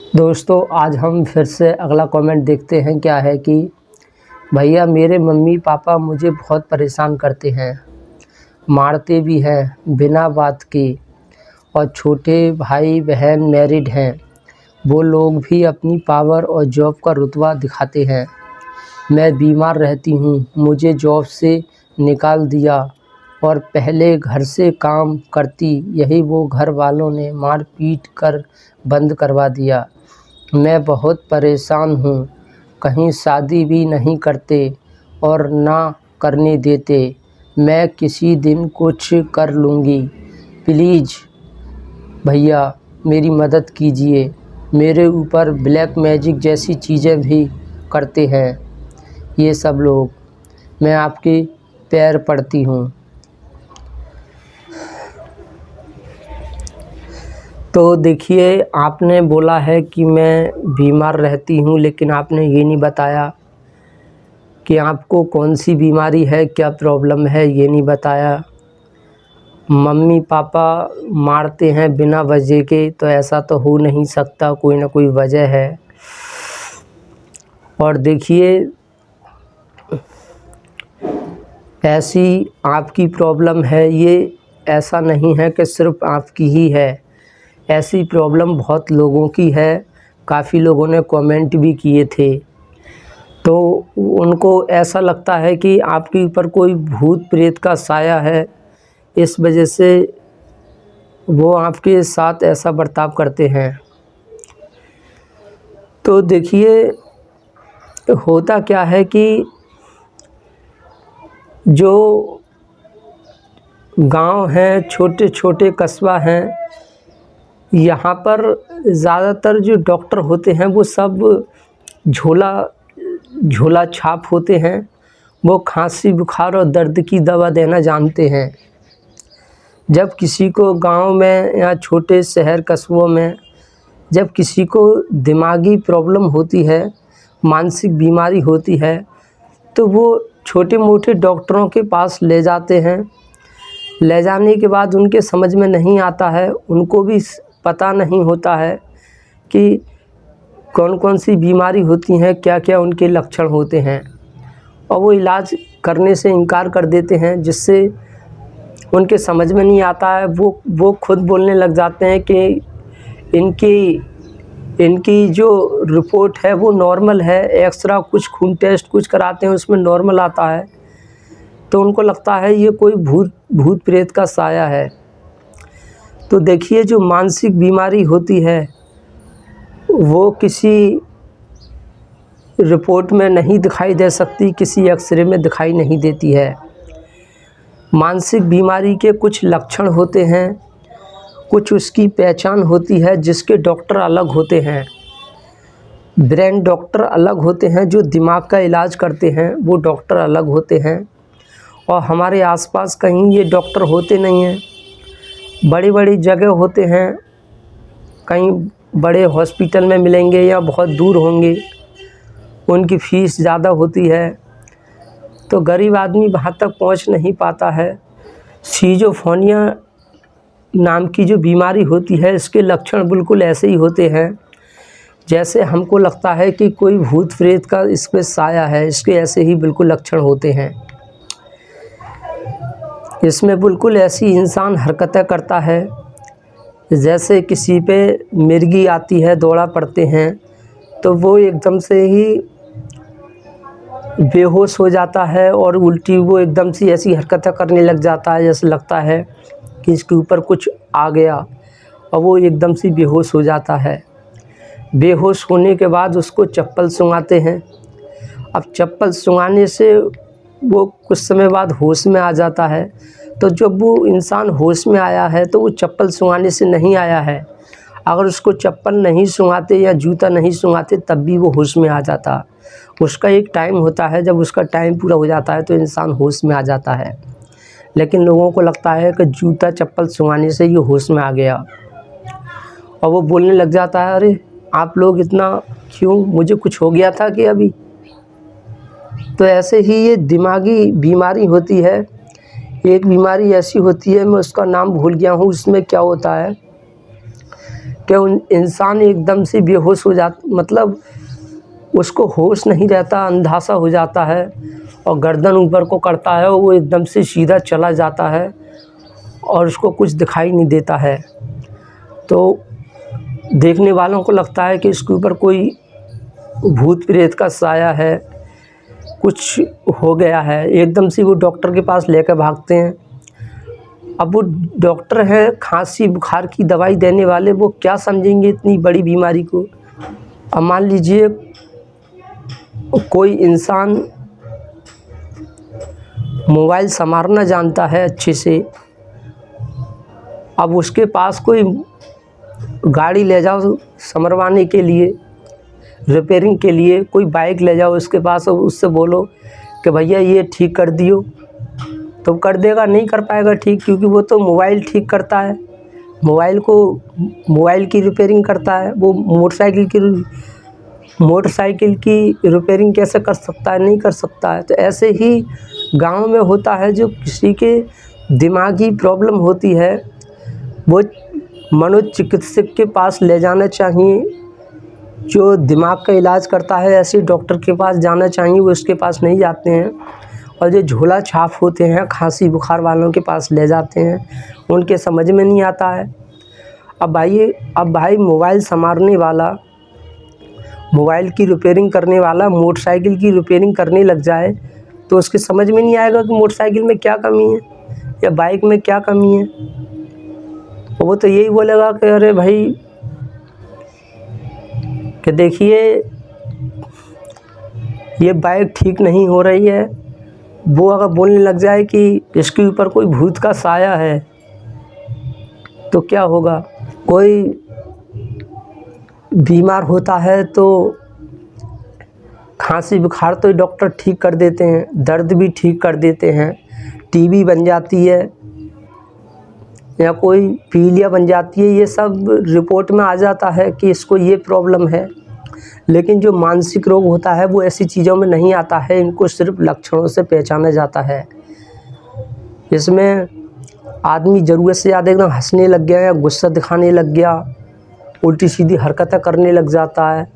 दोस्तों आज हम फिर से अगला कमेंट देखते हैं। क्या है कि भैया मेरे मम्मी पापा मुझे बहुत परेशान करते हैं, मारते भी हैं बिना बात के, और छोटे भाई बहन मैरिड हैं, वो लोग भी अपनी पावर और जॉब का रुतबा दिखाते हैं। मैं बीमार रहती हूँ, मुझे जॉब से निकाल दिया और पहले घर से काम करती, यही वो घर वालों ने मार पीट कर बंद करवा दिया। मैं बहुत परेशान हूँ, कहीं शादी भी नहीं करते और ना करने देते। मैं किसी दिन कुछ कर लूँगी, प्लीज़ भैया मेरी मदद कीजिए। मेरे ऊपर ब्लैक मैजिक जैसी चीज़ें भी करते हैं ये सब लोग, मैं आपके पैर पड़ती हूँ। तो देखिए, आपने बोला है कि मैं बीमार रहती हूँ, लेकिन आपने ये नहीं बताया कि आपको कौन सी बीमारी है, क्या प्रॉब्लम है, ये नहीं बताया। मम्मी पापा मारते हैं बिना वजह के, तो ऐसा तो हो नहीं सकता, कोई ना कोई वजह है। और देखिए, ऐसी आपकी प्रॉब्लम है, ये ऐसा नहीं है कि सिर्फ आपकी ही है, ऐसी प्रॉब्लम बहुत लोगों की है। काफ़ी लोगों ने कमेंट भी किए थे, तो उनको ऐसा लगता है कि आपके ऊपर कोई भूत प्रेत का साया है, इस वजह से वो आपके साथ ऐसा बर्ताव करते हैं। तो देखिए, होता क्या है कि जो गांव हैं, छोटे छोटे कस्बा हैं, यहाँ पर ज़्यादातर जो डॉक्टर होते हैं वो सब झोला छाप होते हैं। वो खांसी बुखार और दर्द की दवा देना जानते हैं। जब किसी को गांव में या छोटे शहर कस्बों में जब किसी को दिमागी प्रॉब्लम होती है, मानसिक बीमारी होती है, तो वो छोटे मोटे डॉक्टरों के पास ले जाते हैं। ले जाने के बाद उनके समझ में नहीं आता है, उनको भी पता नहीं होता है कि कौन कौन सी बीमारी होती हैं, क्या क्या उनके लक्षण होते हैं, और वो इलाज करने से इनकार कर देते हैं, जिससे उनके समझ में नहीं आता है। वो खुद बोलने लग जाते हैं कि इनकी जो रिपोर्ट है वो नॉर्मल है, एक्सरा कुछ खून टेस्ट कुछ कराते हैं उसमें नॉर्मल आता है, तो उनको लगता है ये कोई भूत प्रेत का साया है। तो देखिए, जो मानसिक बीमारी होती है वो किसी रिपोर्ट में नहीं दिखाई दे सकती, किसी एक्सरे में दिखाई नहीं देती है। मानसिक बीमारी के कुछ लक्षण होते हैं, कुछ उसकी पहचान होती है, जिसके डॉक्टर अलग होते हैं। ब्रेन डॉक्टर अलग होते हैं, जो दिमाग का इलाज करते हैं वो डॉक्टर अलग होते हैं, और हमारे आसपास कहीं ये डॉक्टर होते नहीं हैं। बड़ी बड़ी जगह होते हैं, कहीं बड़े हॉस्पिटल में मिलेंगे या बहुत दूर होंगे, उनकी फ़ीस ज़्यादा होती है, तो गरीब आदमी वहाँ तक पहुँच नहीं पाता है। सीजोफ्रेनिया नाम की जो बीमारी होती है, इसके लक्षण बिल्कुल ऐसे ही होते हैं जैसे हमको लगता है कि कोई भूत प्रेत का इस पे साया है, इसके ऐसे ही बिल्कुल लक्षण होते हैं। इसमें बिल्कुल ऐसी इंसान हरकतें करता है जैसे किसी पे मिर्गी आती है, दौड़ा पड़ते हैं, तो वो एकदम से ही बेहोश हो जाता है और उल्टी वो एकदम से ऐसी हरकतें करने लग जाता है जैसे लगता है कि इसके ऊपर कुछ आ गया, और वो एकदम से बेहोश हो जाता है। बेहोश होने के बाद उसको चप्पल सूंघाते हैं। अब चप्पल सूंघाने से वो कुछ समय बाद होश में आ जाता है। तो जब वो इंसान होश में आया है तो वो चप्पल सूंघाने से नहीं आया है। अगर उसको चप्पल नहीं सूंघाते या जूता नहीं सूंघाते तब भी वो होश में आ जाता। उसका एक टाइम होता है, जब उसका टाइम पूरा हो जाता है तो इंसान होश में आ जाता है। लेकिन लोगों को लगता है कि जूता चप्पल सूंघाने से ये होश में आ गया, और वो बोलने लग जाता है, अरे आप लोग इतना क्यों, मुझे कुछ हो गया था कि अभी। तो ऐसे ही ये दिमागी बीमारी होती है। एक बीमारी ऐसी होती है, मैं उसका नाम भूल गया हूँ, उसमें क्या होता है कि उन इंसान एकदम से बेहोश हो मतलब उसको होश नहीं रहता, अंधासा हो जाता है और गर्दन ऊपर को करता है, वो एकदम से सीधा चला जाता है और उसको कुछ दिखाई नहीं देता है। तो देखने वालों को लगता है कि इसके ऊपर कोई भूत प्रेत का साया है, कुछ हो गया है। एकदम से वो डॉक्टर के पास लेकर भागते हैं। अब वो डॉक्टर हैं खांसी बुखार की दवाई देने वाले, वो क्या समझेंगे इतनी बड़ी बीमारी को। अब मान लीजिए कोई इंसान मोबाइल संभालना जानता है अच्छे से, अब उसके पास कोई गाड़ी ले जाओ संभरवाने के लिए, रिपेयरिंग के लिए कोई बाइक ले जाओ उसके पास और उससे बोलो कि भैया ये ठीक कर दियो, तो कर देगा? नहीं कर पाएगा ठीक, क्योंकि वो तो मोबाइल ठीक करता है, मोबाइल की रिपेयरिंग करता है। वो मोटरसाइकिल की रिपेयरिंग कैसे कर सकता है? नहीं कर सकता है। तो ऐसे ही गांव में होता है, जो किसी के दिमागी प्रॉब्लम होती है वो मनोचिकित्सक के पास ले जाना चाहिए, जो दिमाग का इलाज करता है ऐसे डॉक्टर के पास जाना चाहिए, वो उसके पास नहीं जाते हैं। और जो झोला छाप होते हैं खांसी बुखार वालों के पास ले जाते हैं, उनके समझ में नहीं आता है। अब भाई मोबाइल संभालने वाला, मोबाइल की रिपेयरिंग करने वाला मोटरसाइकिल की रिपेयरिंग करने लग जाए तो उसके समझ में नहीं आएगा कि मोटरसाइकिल में क्या कमी है या बाइक में क्या कमी है। वो तो यही बोलेगा कि अरे भाई कि देखिए ये बाइक ठीक नहीं हो रही है। वो अगर बोलने लग जाए कि इसके ऊपर कोई भूत का साया है तो क्या होगा? कोई बीमार होता है तो खांसी बुखार तो डॉक्टर ठीक कर देते हैं, दर्द भी ठीक कर देते हैं, टीबी बन जाती है या कोई पीलिया बन जाती है, ये सब रिपोर्ट में आ जाता है कि इसको ये प्रॉब्लम है। लेकिन जो मानसिक रोग होता है वो ऐसी चीज़ों में नहीं आता है, इनको सिर्फ लक्षणों से पहचाना जाता है। इसमें आदमी ज़रूरत से ज़्यादा एकदम हंसने लग गया या गुस्सा दिखाने लग गया, उल्टी सीधी हरकतें करने लग जाता है,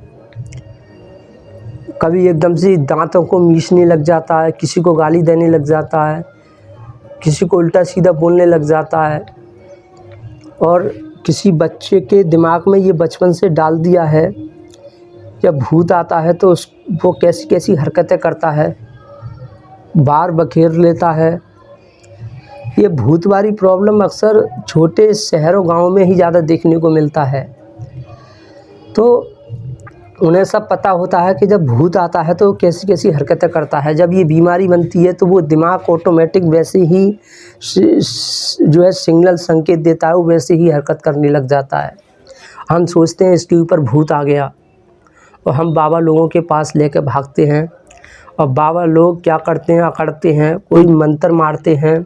कभी एकदम से दांतों को मीचने लग जाता है, किसी को गाली देने लग जाता है, किसी को उल्टा सीधा बोलने लग जाता है। और किसी बच्चे के दिमाग में ये बचपन से डाल दिया है, जब भूत आता है तो वो कैसी कैसी हरकतें करता है, बार बखेर लेता है। ये भूत वाली प्रॉब्लम अक्सर छोटे शहरों गांवों में ही ज़्यादा देखने को मिलता है। तो उन्हें सब पता होता है कि जब भूत आता है तो कैसी कैसी हरकतें करता है। जब ये बीमारी बनती है तो वो दिमाग ऑटोमेटिक वैसे ही जो है सिग्नल संकेत देता है, वो वैसे ही हरकत करने लग जाता है। हम सोचते हैं इसके ऊपर भूत आ गया और हम बाबा लोगों के पास लेकर भागते हैं, और बाबा लोग क्या करते हैं, अकड़ते हैं, कोई मंत्र मारते हैं,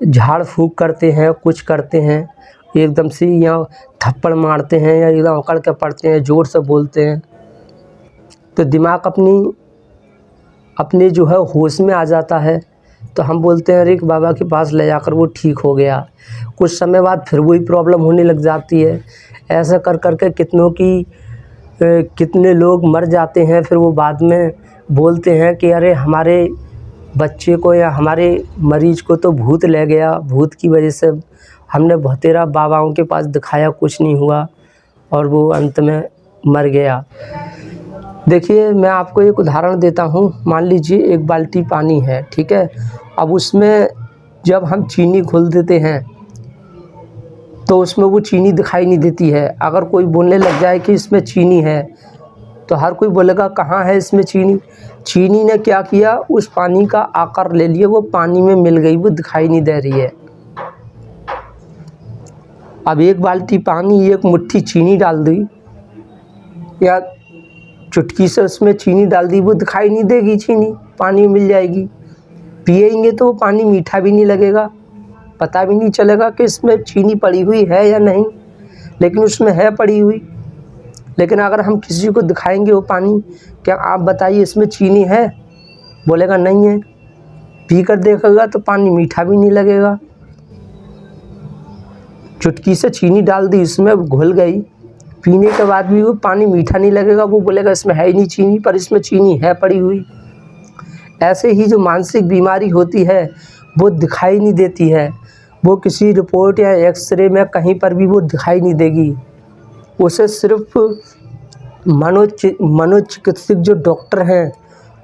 झाड़ फूंक करते हैं, कुछ करते हैं, एकदम से या थप्पड़ मारते हैं या एकदम अकड़ के पड़ते हैं, ज़ोर से बोलते हैं, तो दिमाग अपने जो है होश में आ जाता है। तो हम बोलते हैं अरे बाबा के पास ले जाकर वो ठीक हो गया। कुछ समय बाद फिर वही प्रॉब्लम होने लग जाती है। ऐसा कर के कितने लोग मर जाते हैं। फिर वो बाद में बोलते हैं कि अरे हमारे बच्चे को या हमारे मरीज को तो भूत ले गया, भूत की वजह से हमने बहुतेरा बाबाओं के पास दिखाया, कुछ नहीं हुआ और वो अंत में मर गया। देखिए मैं आपको एक उदाहरण देता हूँ। मान लीजिए एक बाल्टी पानी है, ठीक है। अब उसमें जब हम चीनी घोल देते हैं तो उसमें वो चीनी दिखाई नहीं देती है। अगर कोई बोलने लग जाए कि इसमें चीनी है तो हर कोई बोलेगा कहाँ है इसमें चीनी। चीनी ने क्या किया, उस पानी का आकार ले लिया, वो पानी में मिल गई, वो दिखाई नहीं दे रही है। अब एक बाल्टी पानी, एक मुट्ठी चीनी डाल दी या चुटकी से उसमें चीनी डाल दी, वो दिखाई नहीं देगी, चीनी पानी में मिल जाएगी। पिएंगे तो वो पानी मीठा भी नहीं लगेगा, पता भी नहीं चलेगा कि इसमें चीनी पड़ी हुई है या नहीं, लेकिन उसमें है पड़ी हुई। लेकिन अगर हम किसी को दिखाएंगे वो पानी, क्या आप बताइए इसमें चीनी है, बोलेगा नहीं है। पी कर देखेगा तो पानी मीठा भी नहीं लगेगा। चुटकी से चीनी डाल दी, उसमें घुल गई, पीने के बाद भी वो पानी मीठा नहीं लगेगा, वो बोलेगा इसमें है ही नहीं चीनी, पर इसमें चीनी है पड़ी हुई। ऐसे ही जो मानसिक बीमारी होती है वो दिखाई नहीं देती है, वो किसी रिपोर्ट या एक्सरे में कहीं पर भी वो दिखाई नहीं देगी। उसे सिर्फ मनोचिकित्सक जो डॉक्टर हैं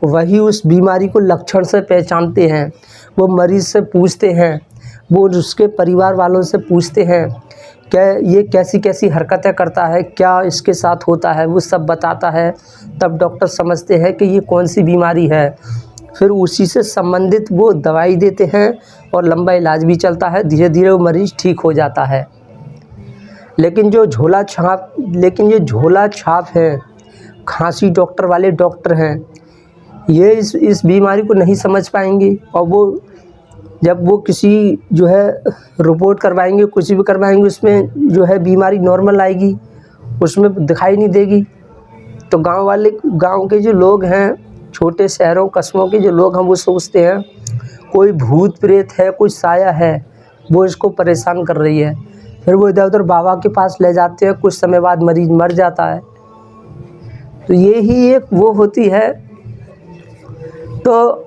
वही उस बीमारी को लक्षण से पहचानते हैं। वो मरीज़ से पूछते हैं, वो उसके परिवार वालों से पूछते हैं क्या ये कैसी कैसी हरकतें करता है, क्या इसके साथ होता है, वो सब बताता है। तब डॉक्टर समझते हैं कि ये कौन सी बीमारी है, फिर उसी से संबंधित वो दवाई देते हैं और लंबा इलाज भी चलता है, धीरे धीरे वो मरीज़ ठीक हो जाता है। लेकिन जो झोला छाप है, खांसी डॉक्टर वाले डॉक्टर हैं, ये इस बीमारी को नहीं समझ पाएंगे, और वो जब वो किसी जो है रिपोर्ट करवाएंगे, कुछ भी करवाएंगे, उसमें जो है बीमारी नॉर्मल आएगी, उसमें दिखाई नहीं देगी। तो गांव के जो लोग हैं, छोटे शहरों कस्बों के जो लोग हैं, वो सोचते हैं कोई भूत प्रेत है, कोई साया है, वो इसको परेशान कर रही है। फिर वो इधर उधर बाबा के पास ले जाते हैं, कुछ समय बाद मरीज मर जाता है। तो ये ही एक वो होती है। तो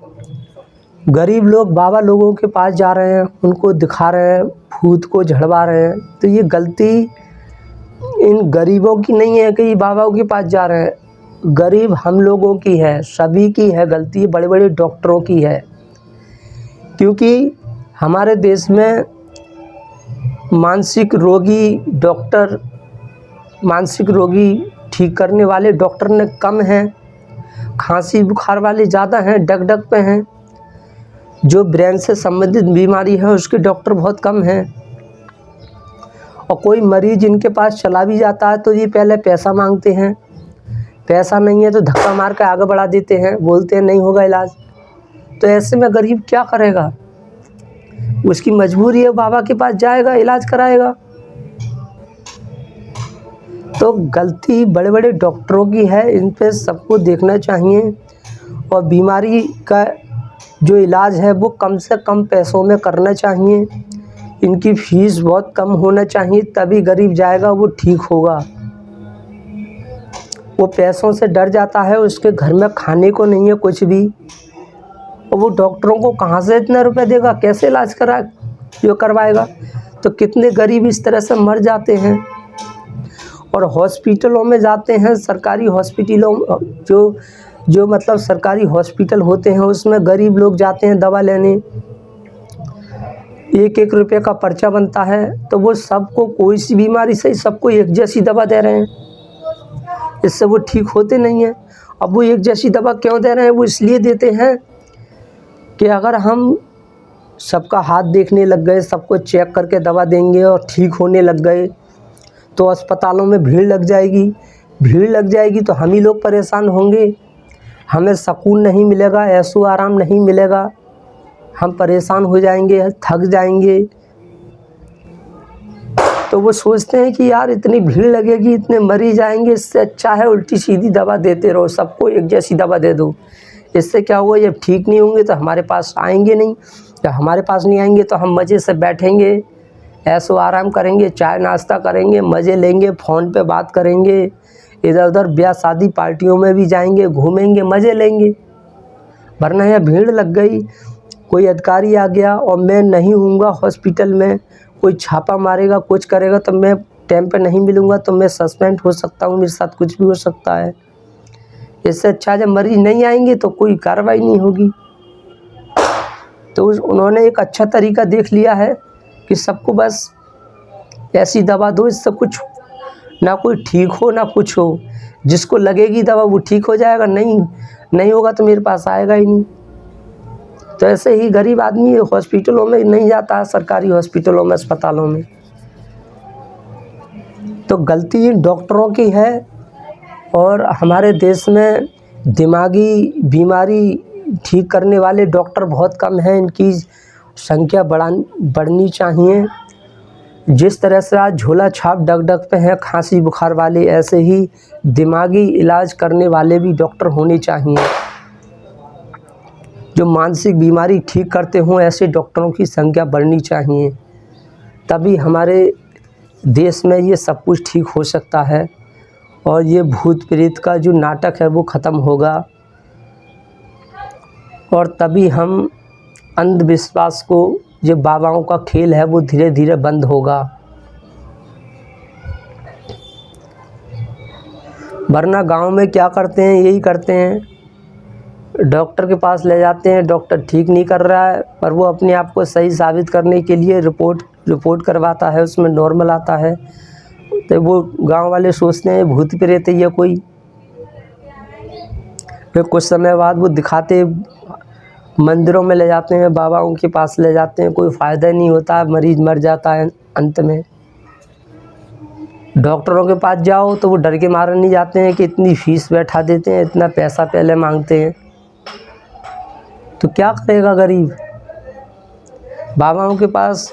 गरीब लोग बाबा लोगों के पास जा रहे हैं, उनको दिखा रहे हैं, भूत को झड़वा रहे हैं। तो ये गलती इन गरीबों की नहीं है कि ये बाबाओं के पास जा रहे हैं, गरीब हम लोगों की है, सभी की है गलती, बड़े बड़े डॉक्टरों की है। क्योंकि हमारे देश में मानसिक रोगी ठीक करने वाले डॉक्टर ने कम हैं, खांसी बुखार वाले ज़्यादा हैं, डग पे हैं। जो ब्रेन से संबंधित बीमारी है उसके डॉक्टर बहुत कम हैं। और कोई मरीज इनके पास चला भी जाता है तो ये पहले पैसा मांगते हैं, पैसा नहीं है तो धक्का मार के आगे बढ़ा देते हैं, बोलते हैं नहीं होगा इलाज। तो ऐसे में गरीब क्या करेगा, उसकी मजबूरी है, बाबा के पास जाएगा, इलाज कराएगा। तो गलती बड़े बड़े डॉक्टरों की है, इन पे सबको देखना चाहिए। और बीमारी का जो इलाज है वो कम से कम पैसों में करना चाहिए, इनकी फीस बहुत कम होना चाहिए, तभी गरीब जाएगा, वो ठीक होगा। वो पैसों से डर जाता है, उसके घर में खाने को नहीं है कुछ भी, और वो डॉक्टरों को कहाँ से इतने रुपए देगा, कैसे इलाज करवाएगा। तो कितने गरीब इस तरह से मर जाते हैं। और हॉस्पिटलों में जाते हैं, सरकारी हॉस्पिटलों जो मतलब सरकारी हॉस्पिटल होते हैं, उसमें गरीब लोग जाते हैं दवा लेने, 1-1 रुपये का पर्चा बनता है। तो वो सबको कोई सी बीमारी से सबको एक जैसी दवा दे रहे हैं, इससे वो ठीक होते नहीं हैं। अब वो एक जैसी दवा क्यों दे रहे हैं, वो इसलिए देते हैं कि अगर हम सबका हाथ देखने लग गए, सबको चेक करके दवा देंगे और ठीक होने लग गए, तो अस्पतालों में भीड़ लग जाएगी तो हम ही लोग परेशान होंगे, हमें सुकून नहीं मिलेगा, ऐशो आराम नहीं मिलेगा, हम परेशान हो जाएंगे, थक जाएंगे। तो वो सोचते हैं कि यार इतनी भीड़ लगेगी, इतने मरीज आएंगे, इससे अच्छा है उल्टी सीधी दवा देते रहो, सबको एक जैसी दवा दे दो। इससे क्या हुआ, जब ठीक नहीं होंगे तो हमारे पास आएंगे नहीं, जब हमारे पास नहीं आएंगे तो हम मज़े से बैठेंगे, ऐशो आराम करेंगे, चाय नाश्ता करेंगे, मज़े लेंगे, फ़ोन पे बात करेंगे, इधर उधर ब्याह शादी पार्टियों में भी जाएंगे, घूमेंगे, मज़े लेंगे। वरना यह भीड़ लग गई, कोई अधिकारी आ गया और मैं नहीं हूँगा हॉस्पिटल में, कोई छापा मारेगा, कुछ करेगा, तो मैं टाइम पे नहीं मिलूँगा, तो मैं सस्पेंड हो सकता हूँ, मेरे साथ कुछ भी हो सकता है। इससे अच्छा जब मरीज नहीं आएंगे तो कोई कार्रवाई नहीं होगी। तो उन्होंने एक अच्छा तरीका देख लिया है कि सबको बस ऐसी दवा दो, इससे कुछ ना कोई ठीक हो ना कुछ हो, जिसको लगेगी दवा वो ठीक हो जाएगा, नहीं होगा तो मेरे पास आएगा ही नहीं। तो ऐसे ही गरीब आदमी हॉस्पिटलों में नहीं जाता है, सरकारी हॉस्पिटलों में, अस्पतालों में। तो गलती डॉक्टरों की है। और हमारे देश में दिमागी बीमारी ठीक करने वाले डॉक्टर बहुत कम हैं, इनकी संख्या बढ़नी चाहिए। जिस तरह से आज झोला छाप डग पे हैं खांसी बुखार वाले, ऐसे ही दिमागी इलाज करने वाले भी डॉक्टर होने चाहिए, जो मानसिक बीमारी ठीक करते हों, ऐसे डॉक्टरों की संख्या बढ़नी चाहिए। तभी हमारे देश में ये सब कुछ ठीक हो सकता है और ये भूत प्रेत का जो नाटक है वो ख़त्म होगा और तभी हम अंधविश्वास को, जो बाबाओं का खेल है, वो धीरे धीरे बंद होगा। वरना गांव में क्या करते हैं, यही करते हैं, डॉक्टर के पास ले जाते हैं, डॉक्टर ठीक नहीं कर रहा है पर वो अपने आप को सही साबित करने के लिए रिपोर्ट करवाता है, उसमें नॉर्मल आता है, तो वो गांव वाले सोचते हैं भूत प्रेत है ये कोई। फिर कुछ समय बाद वो दिखाते, मंदिरों में ले जाते हैं, बाबाओं के पास ले जाते हैं, कोई फ़ायदा नहीं होता, मरीज मर जाता है अंत में। डॉक्टरों के पास जाओ तो वो डर के मारे नहीं जाते हैं कि इतनी फीस बैठा देते हैं, इतना पैसा पहले मांगते हैं, तो क्या करेगा गरीब। बाबाओं के पास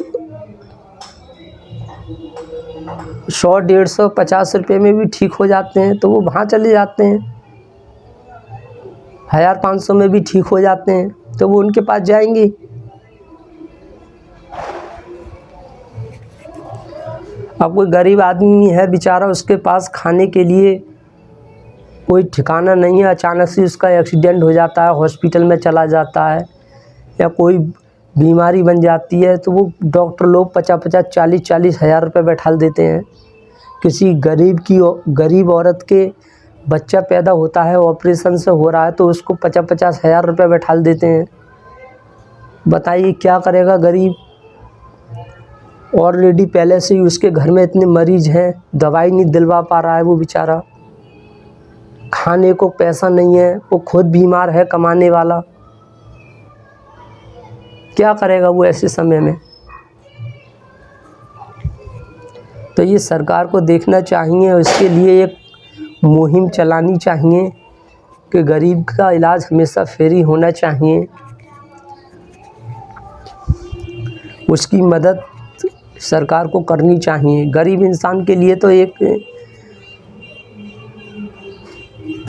100, 150, 50 रुपये में भी ठीक हो जाते हैं, तो वो वहाँ चले जाते हैं। 1500 में भी ठीक हो जाते हैं, तो वो उनके पास जाएंगे। अब कोई गरीब आदमी है बेचारा, उसके पास खाने के लिए कोई ठिकाना नहीं है, अचानक से उसका एक्सीडेंट हो जाता है, हॉस्पिटल में चला जाता है या कोई बीमारी बन जाती है, तो वो डॉक्टर लोग 50-50, 40-40 हज़ार रुपये बैठा देते हैं। किसी गरीब औरत के बच्चा पैदा होता है, ऑपरेशन से हो रहा है, तो उसको 50-50 हज़ार रुपये बैठा देते हैं। बताइए क्या करेगा गरीब। ऑलरेडी पहले से ही उसके घर में इतने मरीज हैं, दवाई नहीं दिलवा पा रहा है वो बेचारा, खाने को पैसा नहीं है, वो खुद बीमार है कमाने वाला, क्या करेगा वो ऐसे समय में। तो ये सरकार को देखना चाहिए, उसके लिए एक मुहिम चलानी चाहिए कि गरीब का इलाज हमेशा फ्री होना चाहिए, उसकी मदद सरकार को करनी चाहिए। गरीब इंसान के लिए तो एक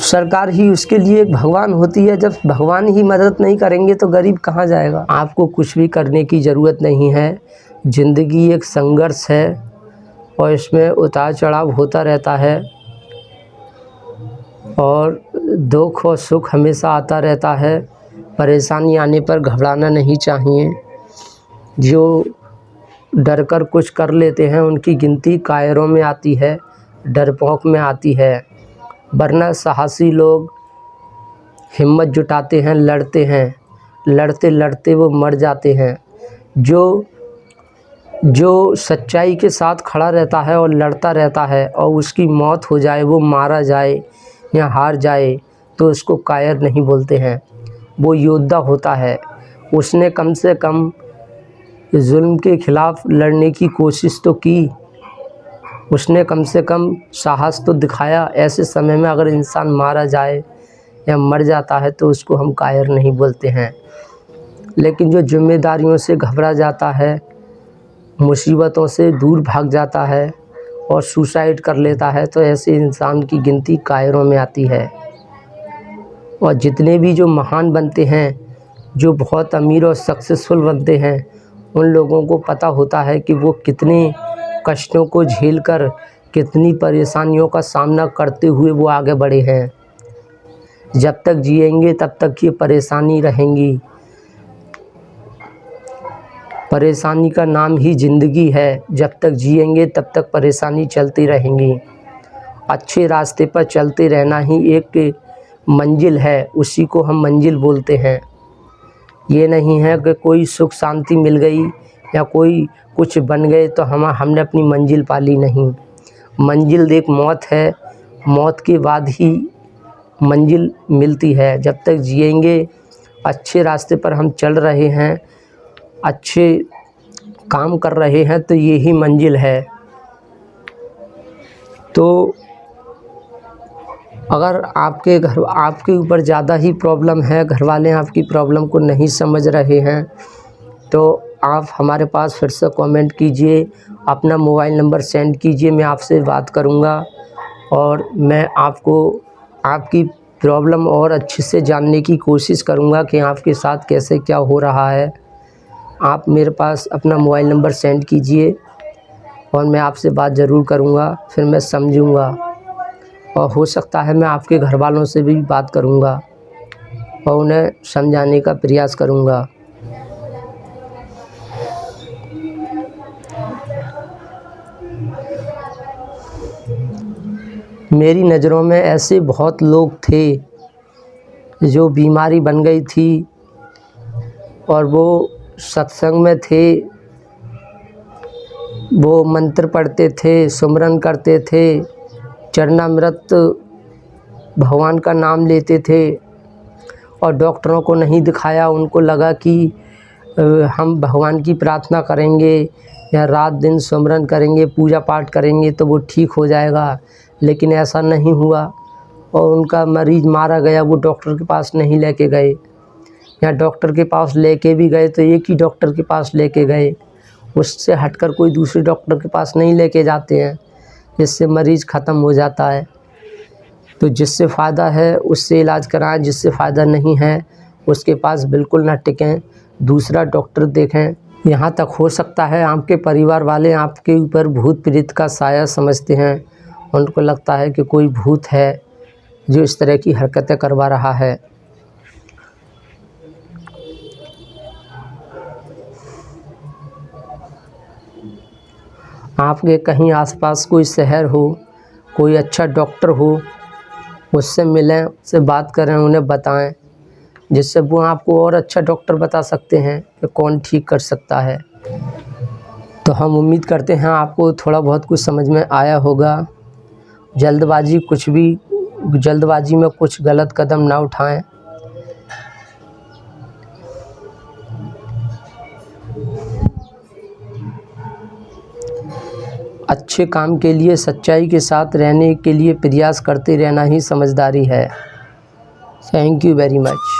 सरकार ही उसके लिए एक भगवान होती है। जब भगवान ही मदद नहीं करेंगे तो गरीब कहाँ जाएगा। आपको कुछ भी करने की ज़रूरत नहीं है, ज़िंदगी एक संघर्ष है और इसमें उतार चढ़ाव होता रहता है और दुख और सुख हमेशा आता रहता है। परेशानी आने पर घबराना नहीं चाहिए। जो डर कर कुछ कर लेते हैं उनकी गिनती कायरों में आती है, डरपोक में आती है। वरना साहसी लोग हिम्मत जुटाते हैं, लड़ते हैं, लड़ते लड़ते वो मर जाते हैं। जो सच्चाई के साथ खड़ा रहता है और लड़ता रहता है और उसकी मौत हो जाए, वो मारा जाए या हार जाए, तो उसको कायर नहीं बोलते हैं, वो योद्धा होता है। उसने कम से कम जुल्म के ख़िलाफ़ लड़ने की कोशिश तो की, उसने कम से कम साहस तो दिखाया। ऐसे समय में अगर इंसान मारा जाए या मर जाता है तो उसको हम कायर नहीं बोलते हैं। लेकिन जो जिम्मेदारियों से घबरा जाता है, मुसीबतों से दूर भाग जाता है और सुसाइड कर लेता है, तो ऐसे इंसान की गिनती कायरों में आती है। और जितने भी जो महान बनते हैं, जो बहुत अमीर और सक्सेसफुल बनते हैं, उन लोगों को पता होता है कि वो कितने कष्टों को झेलकर, कितनी परेशानियों का सामना करते हुए वो आगे बढ़े हैं। जब तक जिएंगे तब तक ये परेशानी रहेंगी। परेशानी का नाम ही ज़िंदगी है। जब तक जिएंगे तब तक परेशानी चलती रहेंगी। अच्छे रास्ते पर चलते रहना ही एक मंजिल है, उसी को हम मंजिल बोलते हैं। ये नहीं है कि कोई सुख शांति मिल गई या कोई कुछ बन गए तो हमने अपनी मंजिल पाली, नहीं। मंजिल एक मौत है, मौत के बाद ही मंजिल मिलती है। जब तक जिएंगे, अच्छे रास्ते पर हम चल रहे हैं, अच्छे काम कर रहे हैं, तो ये ही मंजिल है। तो अगर आपके ऊपर ज़्यादा ही प्रॉब्लम है, घर वाले आपकी प्रॉब्लम को नहीं समझ रहे हैं, तो आप हमारे पास फिर से कमेंट कीजिए, अपना मोबाइल नंबर सेंड कीजिए, मैं आपसे बात करूंगा और मैं आपको आपकी प्रॉब्लम और अच्छे से जानने की कोशिश करूंगा कि आपके साथ कैसे क्या हो रहा है। आप मेरे पास अपना मोबाइल नंबर सेंड कीजिए और मैं आपसे बात ज़रूर करूँगा, फिर मैं समझूँगा और हो सकता है मैं आपके घर वालों से भी बात करूँगा और उन्हें समझाने का प्रयास करूँगा। मेरी नज़रों में ऐसे बहुत लोग थे जो बीमारी बन गई थी और वो सत्संग में थे, वो मंत्र पढ़ते थे, सुमरन करते थे, चरणामृत भगवान का नाम लेते थे और डॉक्टरों को नहीं दिखाया। उनको लगा कि हम भगवान की प्रार्थना करेंगे या रात दिन सुमरन करेंगे, पूजा पाठ करेंगे तो वो ठीक हो जाएगा, लेकिन ऐसा नहीं हुआ और उनका मरीज़ मारा गया। वो डॉक्टर के पास नहीं लेके गए, या डॉक्टर के पास लेके भी गए तो एक ही डॉक्टर के पास लेके गए, उससे हटकर कोई दूसरे डॉक्टर के पास नहीं लेके जाते हैं, जिससे मरीज़ ख़त्म हो जाता है। तो जिससे फ़ायदा है उससे इलाज कराएं, जिससे फ़ायदा नहीं है उसके पास बिल्कुल ना टिकें, दूसरा डॉक्टर देखें। यहाँ तक हो सकता है आपके परिवार वाले आपके ऊपर भूत प्रेत का साया समझते हैं, उनको लगता है कि कोई भूत है जो इस तरह की हरकतें करवा रहा है। आपके कहीं आसपास कोई शहर हो, कोई अच्छा डॉक्टर हो, उससे मिलें, उससे बात करें, उन्हें बताएं, जिससे वो आपको और अच्छा डॉक्टर बता सकते हैं कि कौन ठीक कर सकता है। तो हम उम्मीद करते हैं आपको थोड़ा बहुत कुछ समझ में आया होगा। जल्दबाजी में कुछ गलत कदम ना उठाएं। अच्छे काम के लिए सच्चाई के साथ रहने के लिए प्रयास करते रहना ही समझदारी है। Thank you very much.